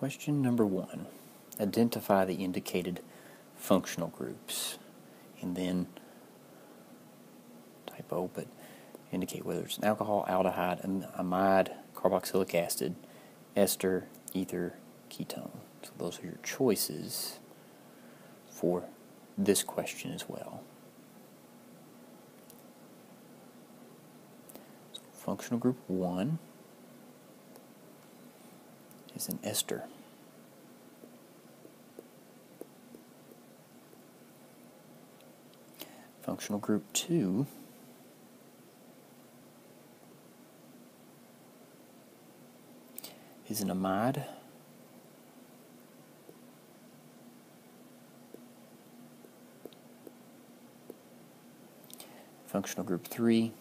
Question number 1. Identify the indicated functional groups. And then, typo, but indicate whether it's an alcohol, aldehyde, amide, carboxylic acid, ester, ether, ketone. So those are your choices for this question as well. So functional group 1 is an ester. Functional group 2 is an amide. Functional group 3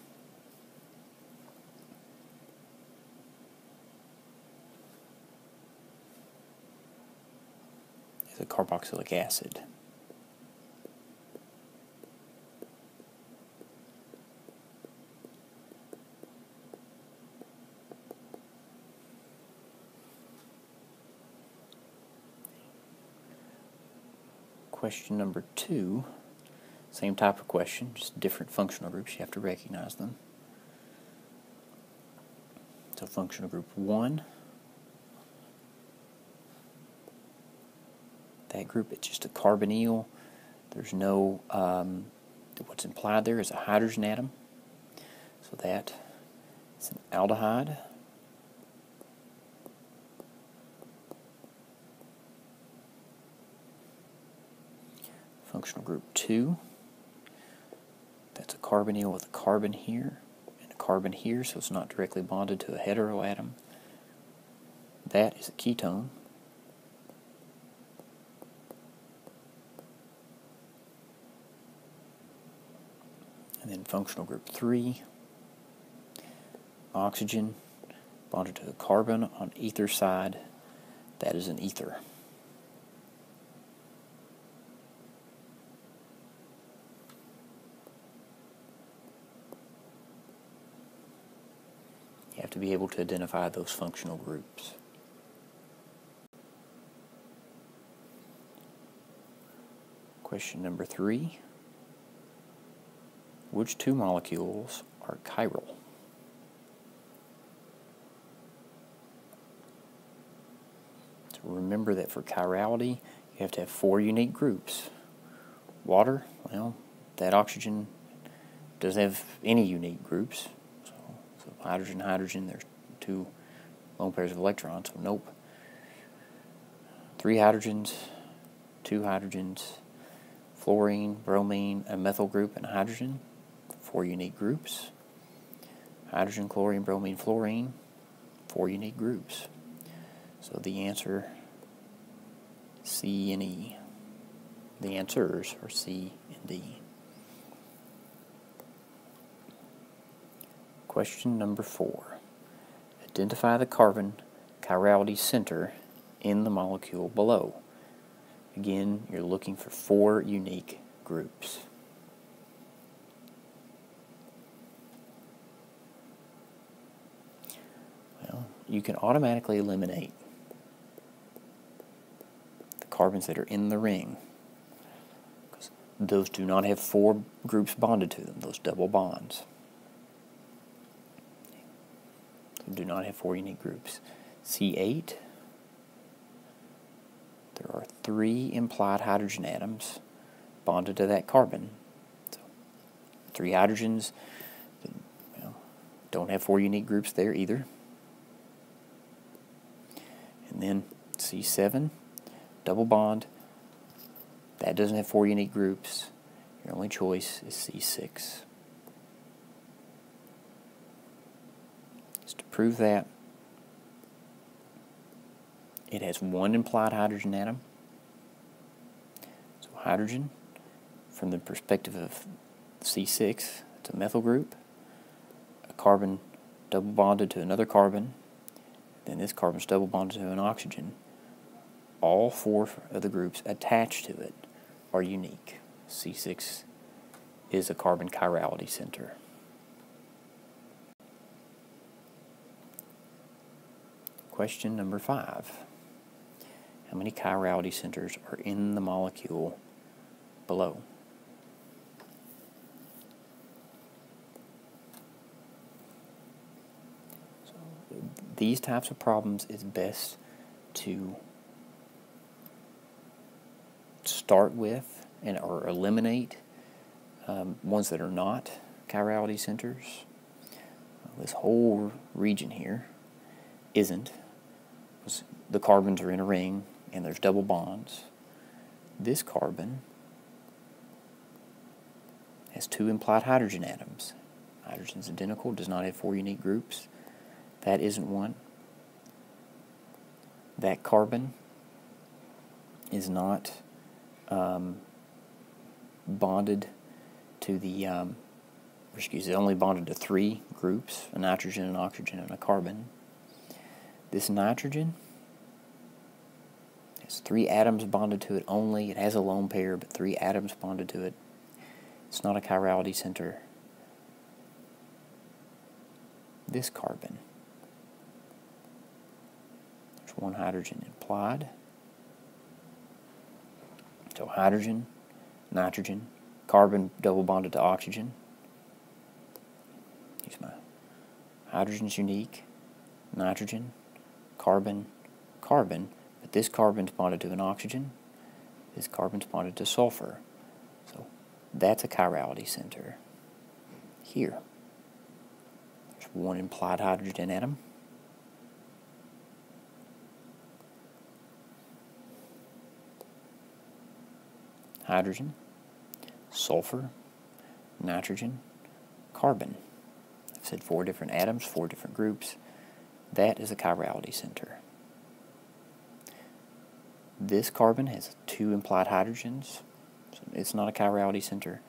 is a carboxylic acid. Question number 2, same type of question, just different functional groups. You have to recognize them. So functional group 1, that group, it's just a carbonyl. There's no, what's implied there is a hydrogen atom. So that is an aldehyde. Functional group 2, that's a carbonyl with a carbon here and a carbon here, so it's not directly bonded to a heteroatom. That is a ketone. And then functional group 3, oxygen bonded to a carbon on ether side, that is an ether. You have to be able to identify those functional groups. Question number 3. Which two molecules are chiral? So remember that for chirality, you have to have 4 unique groups. Water, well, that oxygen doesn't have any unique groups. So hydrogen, hydrogen, there's 2 lone pairs of electrons, so nope. 3 hydrogens, 2 hydrogens, fluorine, bromine, a methyl group, and hydrogen, 4 unique groups. Hydrogen, chlorine, bromine, fluorine, 4 unique groups. So the answer, C and E. The answers are C and D. Question number 4. Identify the carbon chirality center in the molecule below. Again, you're looking for 4 unique groups. Well, you can automatically eliminate the carbons that are in the ring, because those do not have 4 groups bonded to them, those double bonds. Do not have 4 unique groups. C8, there are 3 implied hydrogen atoms bonded to that carbon. So 3 hydrogens, don't have 4 unique groups there either. And then C7, double bond, that doesn't have 4 unique groups. Your only choice is C6. To prove that, it has 1 implied hydrogen atom. So hydrogen, from the perspective of C6, it's a methyl group, a carbon double bonded to another carbon, then this carbon's double bonded to an oxygen. All 4 of the groups attached to it are unique. C6 is a carbon chirality center. Question number 5. how many chirality centers are in the molecule below. So these types of problems is best to start with or eliminate ones that are not chirality centers. This whole region here isn't. The carbons are in a ring and there's double bonds. This carbon has 2 implied hydrogen atoms. Hydrogen's identical, does not have 4 unique groups. That isn't one. That carbon is not bonded to the, only bonded to 3 groups, a nitrogen, an oxygen, and a carbon. This nitrogen has 3 atoms bonded to it only. It has a lone pair, but 3 atoms bonded to it. It's not a chirality center. This carbon, there's 1 hydrogen implied. So hydrogen, nitrogen, carbon double bonded to oxygen. Use my hydrogen's unique, nitrogen, carbon, carbon, but this carbon's bonded to an oxygen, this carbon's bonded to sulfur. So that's a chirality center. Here, there's 1 implied hydrogen atom. Hydrogen, sulfur, nitrogen, carbon. I've said 4 different atoms, 4 different groups. That is a chirality center. This carbon has 2 implied hydrogens. So it's not a chirality center.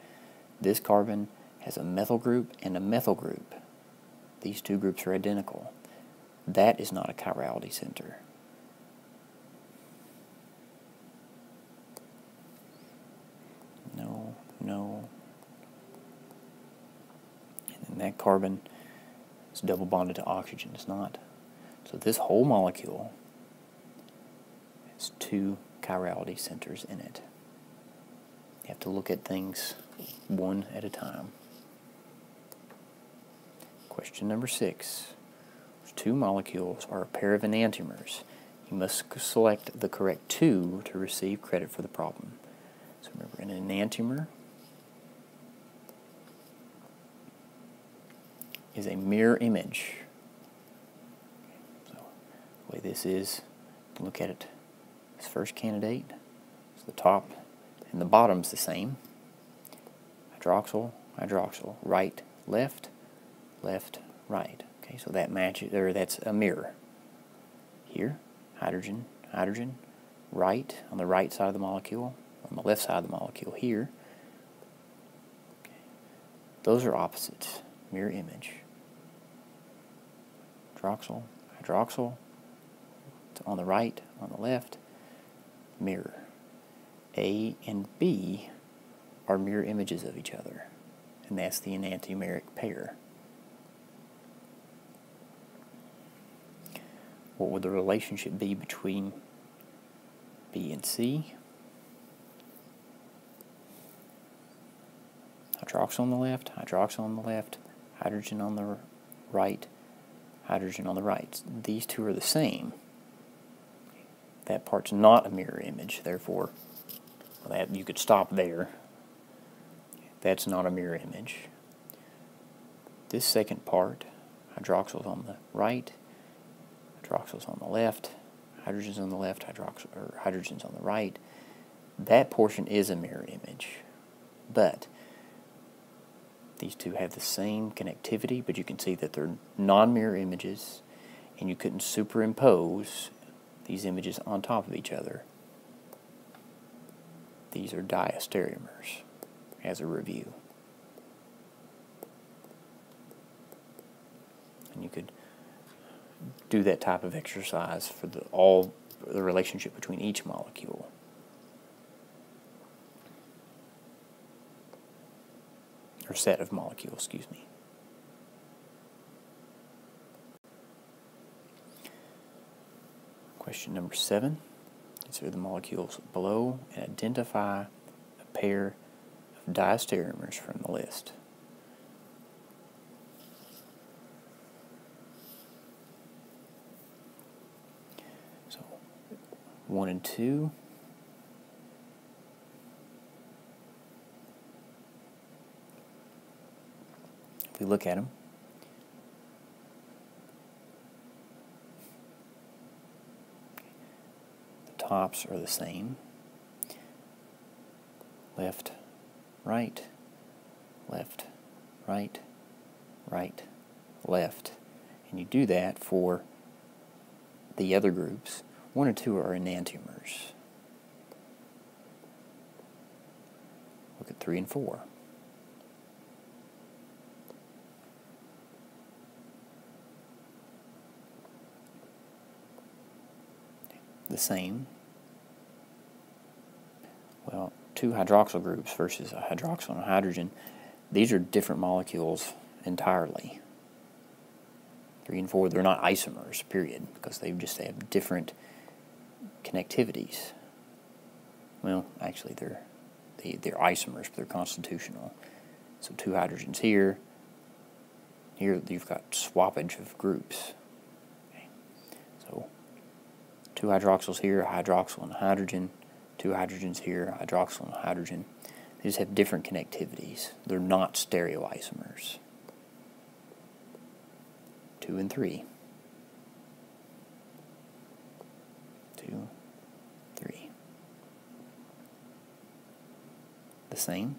This carbon has a methyl group and a methyl group. These 2 groups are identical. That is not a chirality center. No. And then that carbon is double bonded to oxygen. It's not. So this whole molecule has 2 chirality centers in it. You have to look at things one at a time. Question number 6. 2 molecules are a pair of enantiomers. You must select the correct 2 to receive credit for the problem. So remember, an enantiomer is a mirror image. So the way this is, look at it. This first candidate, so the top and the bottom's the same. Hydroxyl, hydroxyl, right, left, left, right. Okay, so that matches, or that's a mirror. Here, hydrogen, hydrogen, right on the right side of the molecule, on the left side of the molecule here. Okay. Those are opposites, mirror image. Hydroxyl, hydroxyl, on the right, on the left, mirror. A and B are mirror images of each other, and that's the enantiomeric pair. What would the relationship be between B and C? Hydroxyl on the left, hydroxyl on the left, hydrogen on the right, hydrogen on the right. These 2 are the same. That part's not a mirror image, therefore that you could stop there. That's not a mirror image. This second part, hydroxyl's on the right, hydroxyl's on the left, hydrogen's on the left, hydrogen's on the right. That portion is a mirror image, but these 2 have the same connectivity, but you can see that they're non-mirror images, and you couldn't superimpose these images on top of each other. These are diastereomers, as a review. And you could do that type of exercise for the relationship between each molecule. Or set of molecules, excuse me. Question number 7. Consider the molecules below and identify a pair of diastereomers from the list. So 1 and 2. If we look at them, the tops are the same. Left, right, left, right, right, left. And you do that for the other groups. 1 and 2 are enantiomers. Look at 3 and 4. The same. Well, 2 hydroxyl groups versus a hydroxyl and a hydrogen, these are different molecules entirely. 3 and 4, they're not isomers, period, because they just have different connectivities. Well, actually, they're isomers, but they're constitutional. So 2 hydrogens here. Here you've got swappage of groups. Okay. So 2 hydroxyls here, a hydroxyl and a hydrogen. 2 hydrogens here, a hydroxyl and a hydrogen. They just have different connectivities. They're not stereoisomers. 2 and 3. 2, 3. The same.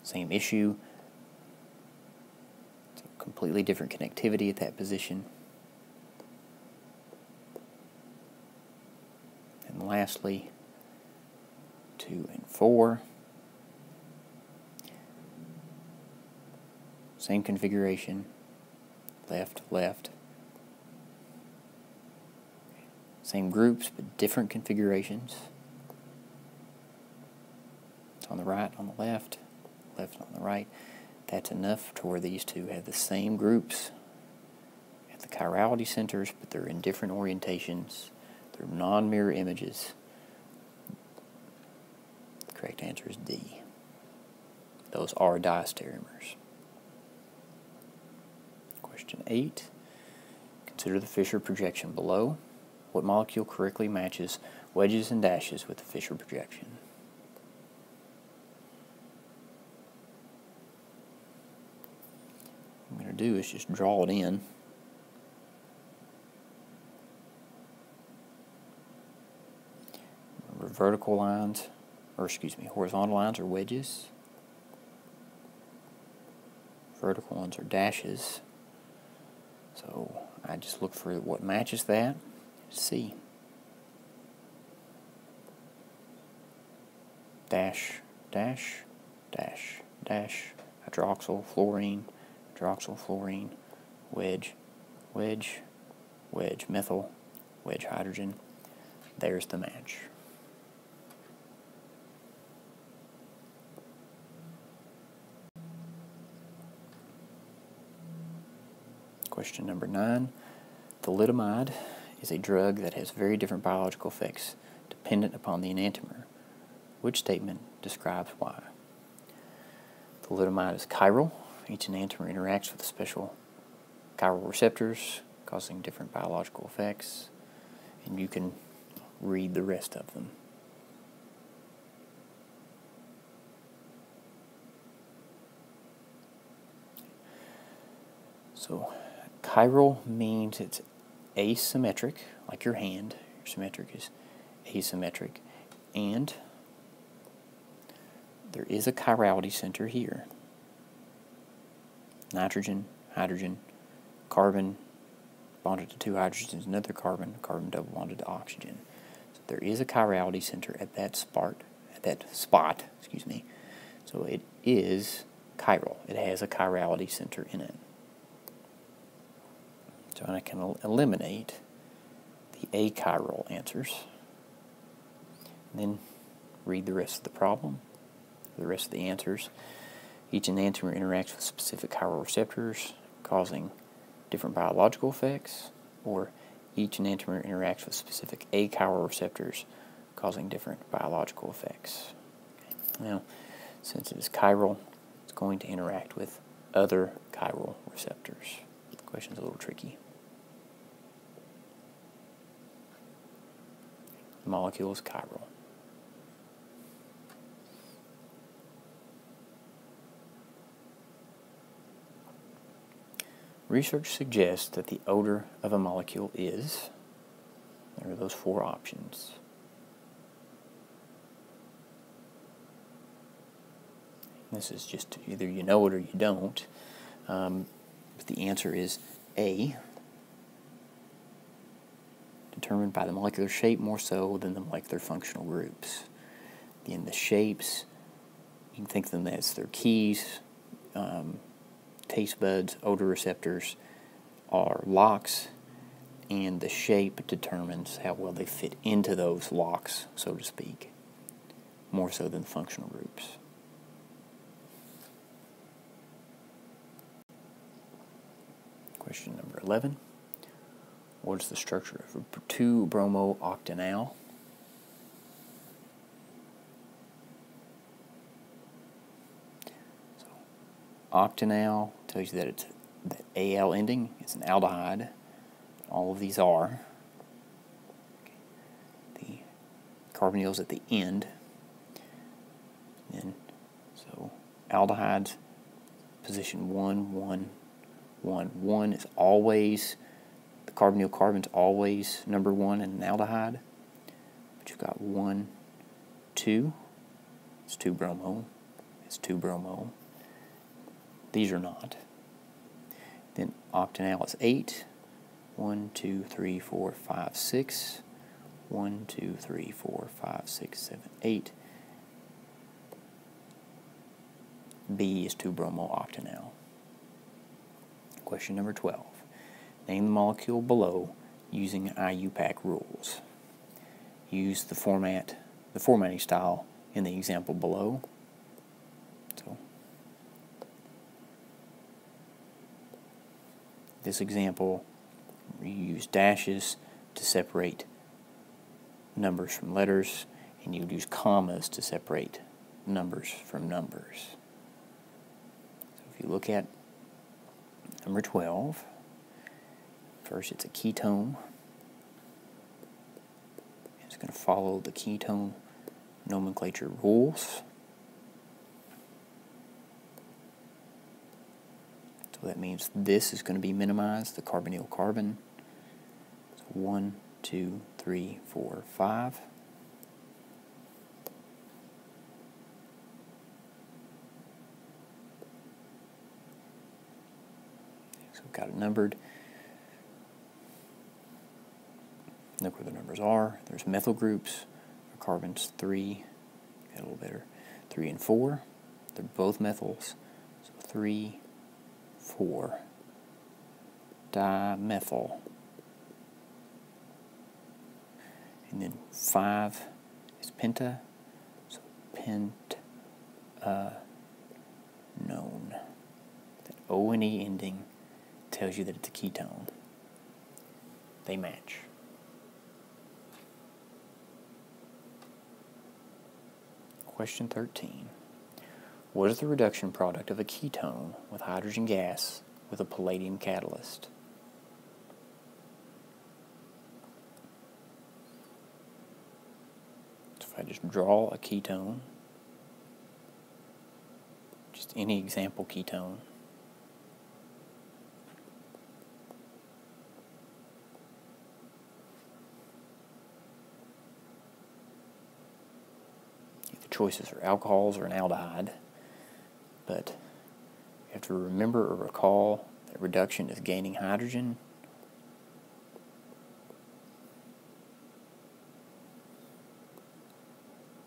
Same issue. It's a completely different connectivity at that position. And lastly, 2 and 4. Same configuration. Left, left. Same groups, but different configurations. It's on the right, on the left, left on the right. That's enough to where these two have the same groups at the chirality centers, but they're in different orientations. They're non-mirror images. The correct answer is D. Those are diastereomers. Question 8. Consider the Fisher projection below. What molecule correctly matches wedges and dashes with the Fisher projection? What I'm going to do is just draw it in. Remember, vertical lines, or excuse me, horizontal lines are wedges. Vertical ones are dashes. So I just look for what matches that. C. Dash, dash, dash, dash, hydroxyl, fluorine, wedge, wedge, wedge, methyl, wedge, hydrogen. There's the match. Question number 9. Thalidomide is a drug that has very different biological effects dependent upon the enantiomer. Which statement describes why? Thalidomide is chiral. Each enantiomer interacts with special chiral receptors, causing different biological effects, and you can read the rest of them. So, chiral means it's asymmetric, like your hand. Your symmetric is asymmetric, and there is a chirality center here. Nitrogen, hydrogen, carbon bonded to 2 hydrogens, another carbon, carbon double bonded to oxygen. So there is a chirality center at that spot, excuse me. So it is chiral. It has a chirality center in it. So I can eliminate the achiral answers, and then read the rest of the problem, the rest of the answers. Each enantiomer interacts with specific chiral receptors, causing different biological effects, or Each enantiomer interacts with specific achiral receptors, causing different biological effects. Okay. Now, since it is chiral, it's going to interact with other chiral receptors. The question's a little tricky. The molecule is chiral. Research suggests that the odor of a molecule is, there are those four options. This is just either you know it or you don't. But the answer is A, determined by the molecular shape more so than the molecular functional groups. In the shapes, you can think of them as their keys. Taste buds, odor receptors are locks, and the shape determines how well they fit into those locks, so to speak, more so than the functional groups. Question number 11. What is the structure of a 2-bromo-octanol? So, octanol tells you that it's the Al ending. It's an aldehyde. All of these are. Okay. The carbonyls at the end. And so aldehydes, position 1, 1, 1. 1 is always, the carbonyl carbon's always number 1 in an aldehyde. But you've got 1, 2. It's 2-bromo. It's 2-bromo. These are not. Then octanol is 8. 1, 2, 3, 4, 5, 6. 1, 2, 3, 4, 5, 6, 7, 8. B is 2-bromo-octanol. Question number 12. Name the molecule below using IUPAC rules. Use the formatting style in the example below. So, this example, you use dashes to separate numbers from letters, and you would use commas to separate numbers from numbers. So if you look at number 12, first it's a ketone. It's going to follow the ketone nomenclature rules. So that means this is going to be minimized, the carbonyl carbon. So 1, 2, 3, 4, 5. So we've got it numbered. Look where the numbers are. There's methyl groups. The carbon's 3. Get a little better. 3 and 4. They're both methyls. So 3, 4. Dimethyl. And then 5 is penta. So pentanone. That O and E ending tells you that it's a ketone. They match. Question 13. What is the reduction product of a ketone with hydrogen gas with a palladium catalyst? So if I just draw a ketone, just any example ketone, choices are alcohols or an aldehyde, but you have to remember or recall that reduction is gaining hydrogen.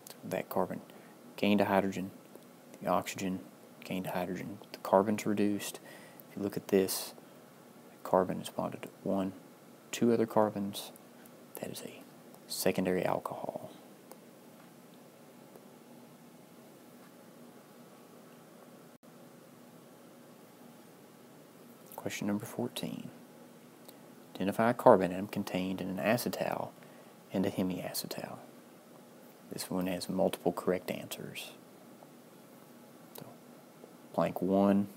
So that carbon gained a hydrogen, the oxygen gained a hydrogen, the carbon's reduced. If you look at this, the carbon is bonded to 2 other carbons. That is a secondary alcohol. Question number 14. Identify a carbon atom contained in an acetal and a hemiacetal. This one has multiple correct answers. So, blank 1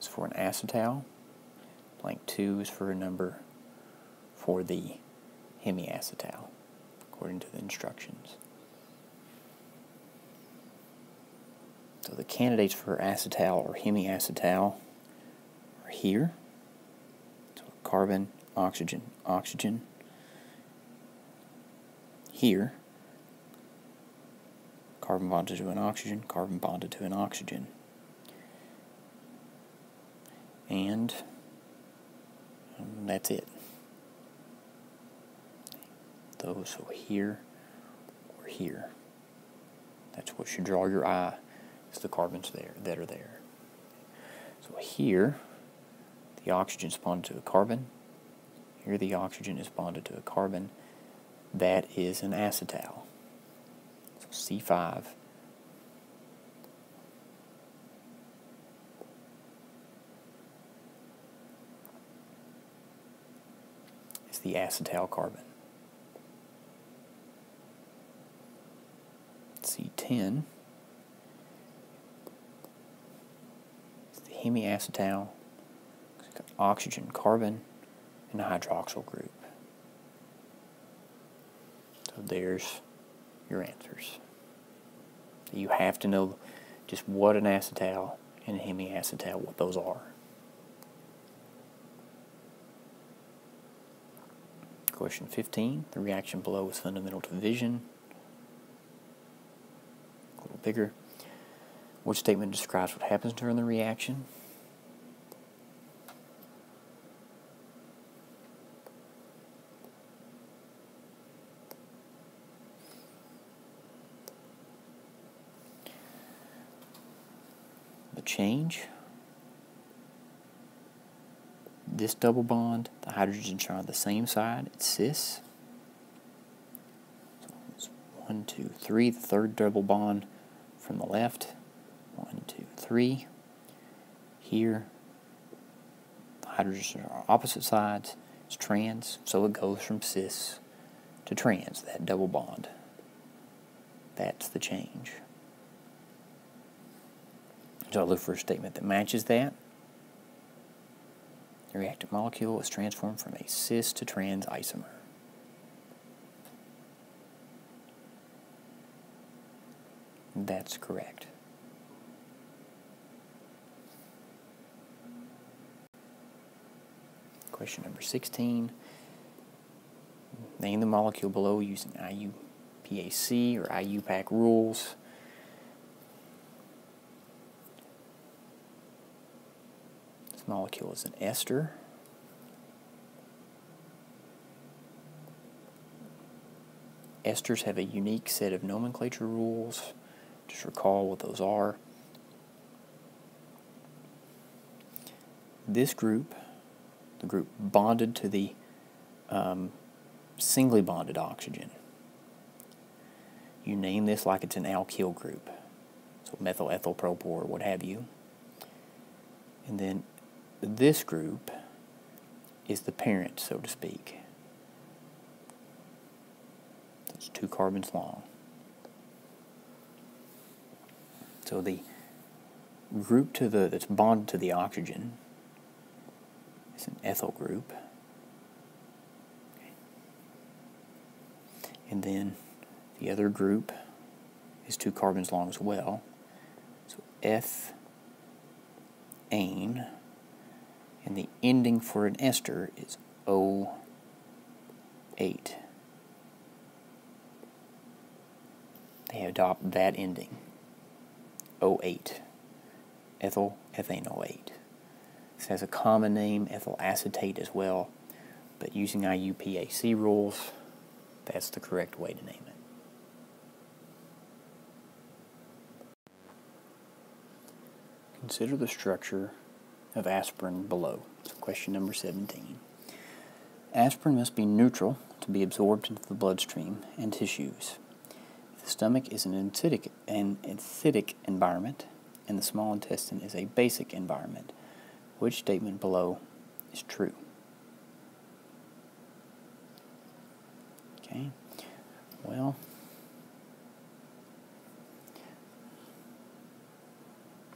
is for an acetal. Blank 2 is for a number for the hemiacetal, according to the instructions. So the candidates for acetal or hemiacetal are here. So carbon, oxygen, oxygen. Here, carbon bonded to an oxygen, carbon bonded to an oxygen. And that's it. Those so here or here. That's what should draw your eye. It's the carbons there that are there. So here, the oxygen is bonded to a carbon. Here the oxygen is bonded to a carbon. That is an acetal. So C5 is the acetal carbon. C10 is the hemiacetal. It's got oxygen, carbon, and a hydroxyl group. So there's your answers. You have to know just what an acetal and a hemiacetal, what those are. Question 15. The reaction below is fundamental to fission. A little bigger. Which statement describes what happens during the reaction? The change. This double bond, the hydrogens are on the same side. It's cis. So it's 1, 2, 3. The third double bond from the left. 1, 2, 3. Here, the hydrogens are on opposite sides. It's trans, so it goes from cis to trans, that double bond. That's the change. So I look for a statement that matches that. The reactant molecule is transformed from a cis to trans isomer. That's correct. Question number 16. Name the molecule below using IUPAC or IUPAC rules. This molecule is an ester. Esters have a unique set of nomenclature rules. Just recall what those are. This group, the group bonded to the singly bonded oxygen, you name this like it's an alkyl group. So methyl, ethyl, propyl, or what have you. And then this group is the parent, so to speak. It's 2 carbons long. So the group that's bonded to the oxygen is an ethyl group. And then the other group is 2 carbons long as well. So ethane, and the ending for an ester is O8. They adopt that ending, O8, ethyl ethanoate. This has a common name, ethyl acetate as well, but using IUPAC rules, that's the correct way to name it. Consider the structure of aspirin below. So question number 17. Aspirin must be neutral to be absorbed into the bloodstream and tissues. If the stomach is an acidic environment and the small intestine is a basic environment, which statement below is true? Okay, well,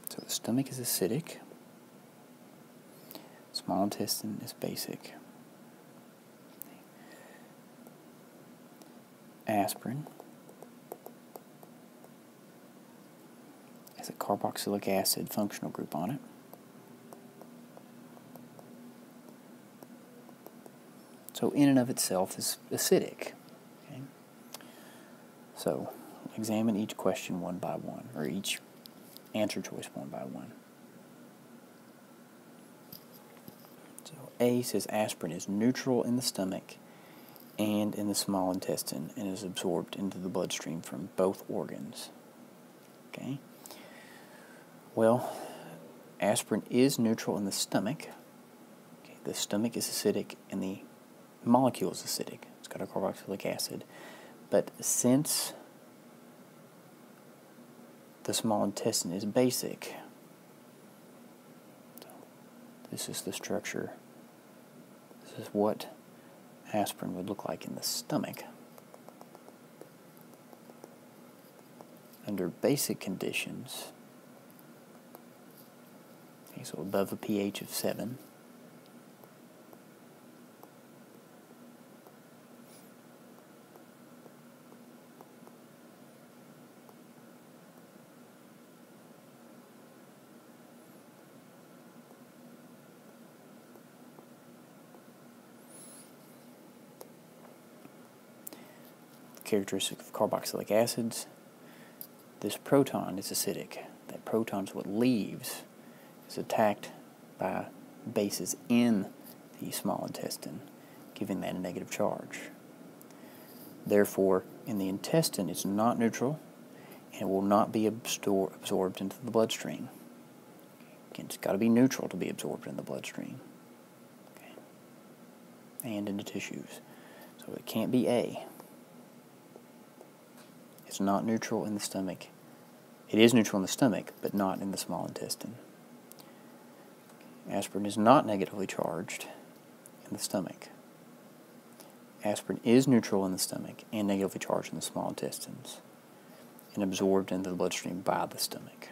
so the stomach is acidic, small intestine is basic. Aspirin has a carboxylic acid functional group on it. So in and of itself is acidic. Okay? So examine each question one by one, or each answer choice one by one. So A says aspirin is neutral in the stomach and in the small intestine and is absorbed into the bloodstream from both organs. Okay? Well, aspirin is neutral in the stomach. Okay, the stomach is acidic and the molecule is acidic. It's got a carboxylic acid. But since the small intestine is basic, so this is the structure. This is what aspirin would look like in the stomach. Under basic conditions, okay, so above a pH of 7, characteristic of carboxylic acids, this proton is acidic. That proton is what leaves, is attacked by bases in the small intestine, giving that a negative charge. Therefore, in the intestine, it's not neutral, and it will not be absorbed into the bloodstream. Again, it's got to be neutral to be absorbed in the bloodstream, okay, and into tissues. So it can't be A. It's not neutral in the stomach. It is neutral in the stomach, but not in the small intestine. Aspirin is not negatively charged in the stomach. Aspirin is neutral in the stomach and negatively charged in the small intestines and absorbed into the bloodstream by the stomach.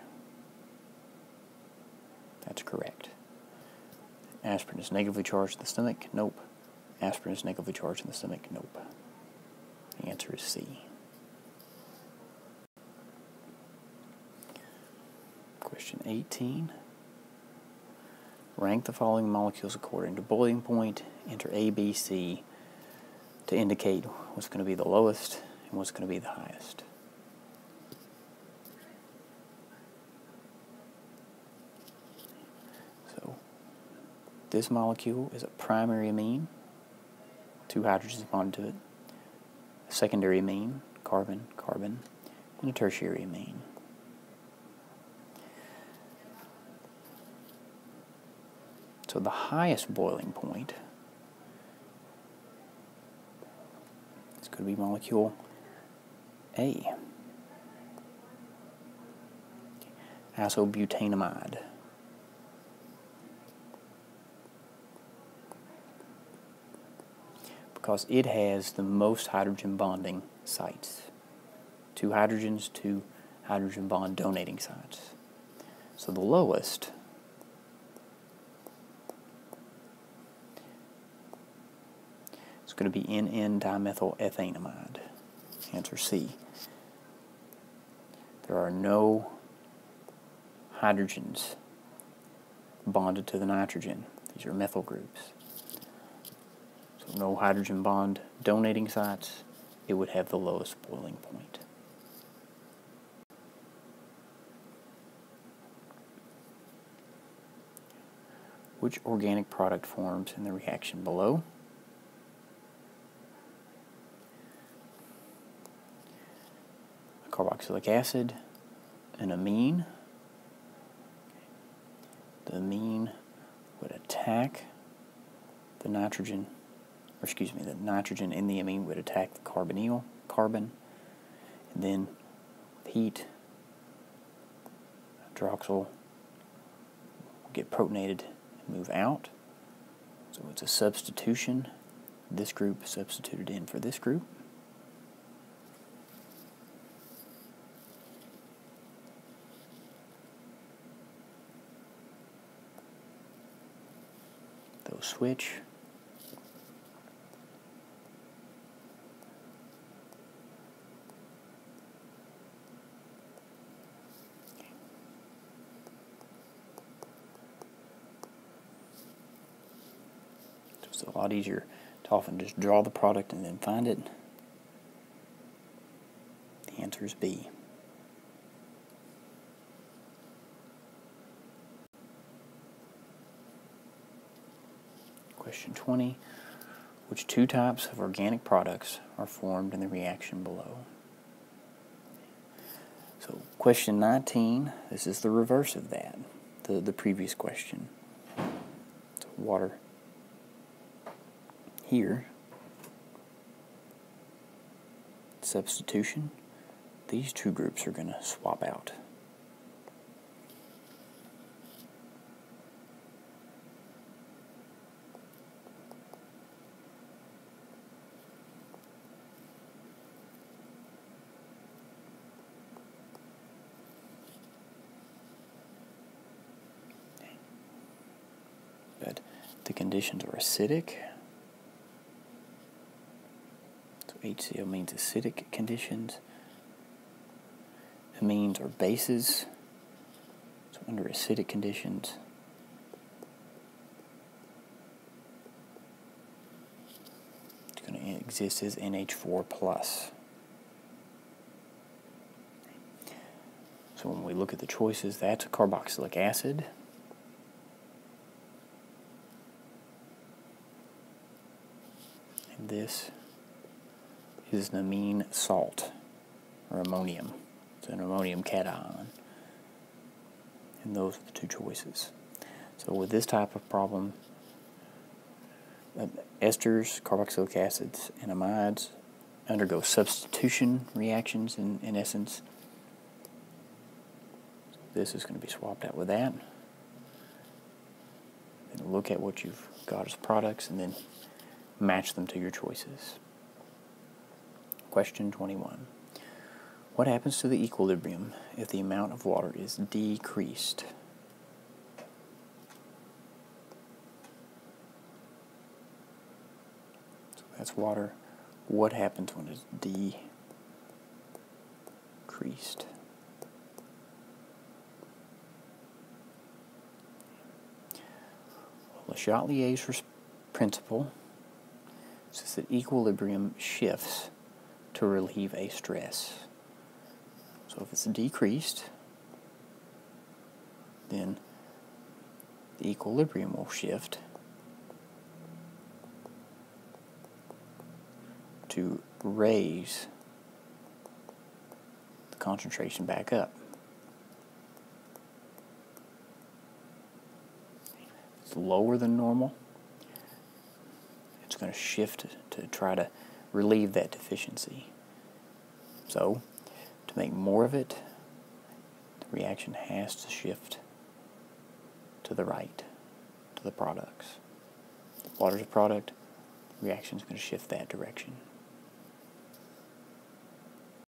That's correct. Aspirin is negatively charged in the stomach? Nope. Aspirin is negatively charged in the stomach? Nope. The answer is C. Question 18. Rank the following molecules according to boiling point. Enter A, B, C to indicate what's going to be the lowest and what's going to be the highest. So this molecule is a primary amine, 2 hydrogens bonded to it, a secondary amine, carbon, carbon, and a tertiary amine. So the highest boiling point is going to be molecule A, isobutanamide. Because it has the most hydrogen bonding sites. 2 hydrogens, 2 hydrogen bond donating sites. So the lowest is going to be N,N-dimethylethanamide. Answer C. There are no hydrogens bonded to the nitrogen. These are methyl groups. So no hydrogen bond donating sites. It would have the lowest boiling point. Which organic product forms in the reaction below? A carboxylic acid, an amine. The amine would attack the nitrogen, the nitrogen in the amine would attack the carbonyl, carbon, and then with heat, hydroxyl will get protonated move out. So it's a substitution. This group substituted in for this group. They'll switch. It's a lot easier to often just draw the product and then find it. The answer is B. Question 20. Which two types of organic products are formed in the reaction below? So question 19, this is the reverse of that, the previous question. So water here, substitution, these two groups are going to swap out. But the conditions are acidic. So HCl means acidic conditions. Amines are bases. So under acidic conditions, it's going to exist as NH4+. So when we look at the choices, that's a carboxylic acid. And this is an amine salt, or ammonium. It's an ammonium cation. And those are the two choices. So with this type of problem, esters, carboxylic acids, and amides undergo substitution reactions in essence. This is going to be swapped out with that. Then look at what you've got as products and then match them to your choices. Question 21. What happens to the equilibrium if the amount of water is decreased? So that's water. What happens when it's decreased? Le Chatelier's principle says that equilibrium shifts to relieve a stress. So if it's decreased, then the equilibrium will shift to raise the concentration back up. It's lower than normal. It's going to shift to try to relieve that deficiency. So, to make more of it, the reaction has to shift to the right, to the products. Water's a product, the reaction is going to shift that direction.